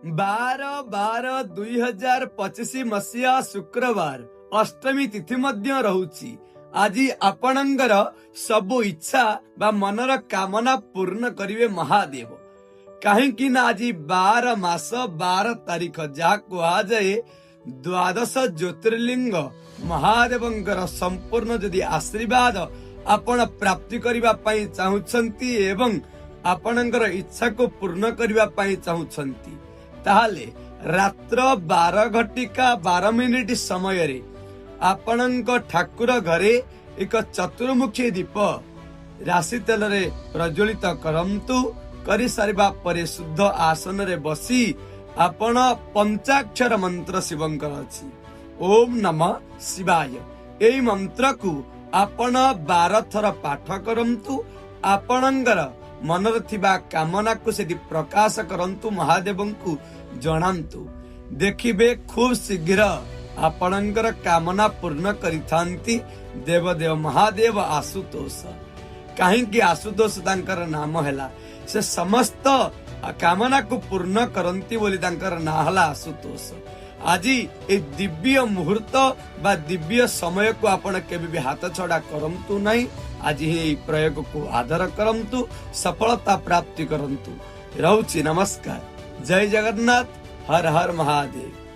12/12/2025 मसीहा शुक्रवार अष्टमी तिथि मध्य रहुची। आज आपणकर सबु इच्छा बा मनर कामना पूर्ण करिवे महादेव। कहीं ना आज 12 मास 12 तारीख जहाँ कह जाए 12 ज्योतिर्लिंग महादेवंकर संपूर्ण जदि आशीर्वाद आपण प्राप्ति करबा पई चाहुछंती एवं आपणकर इच्छा को पूर्ण करबा पई चाहुछंती ताहले रात्र 12:12 समय रे आपणक ठाकुर घरे एक चतुर्मुखी दीप राशि तेल रे प्रज्वलित करंतु करि सारिबा परे शुद्ध आसन रे बसी आपण पंचाक्षर मंत्र शिवंकर अछि ओम नमः शिवाय। एई मंत्र को आपण 12 थर पाठ करंतु आपणकर मनर थिबा कामना को सेठी प्रकाश करंतु महादेवंकु जणांतु देखिबे खूब शीघ्र आपणकर कामना पूर्ण करिथांती देवदेव महादेव आशुतोष। कहीं आशुतोष तांकर नाम हैला से समस्त कामना को पूर्ण करंती बोली तांकर ना हला आशुतोष। आज ए दिव्य मुहूर्त बा दिव्य समय को आपण केबे भी हाथ छड़ा करंतु नहीं। आज ही प्रयोग को आदर करंतु सफलता प्राप्ति करंतु। रहउची नमस्कार। जय जगन्नाथ। हर हर महादेव।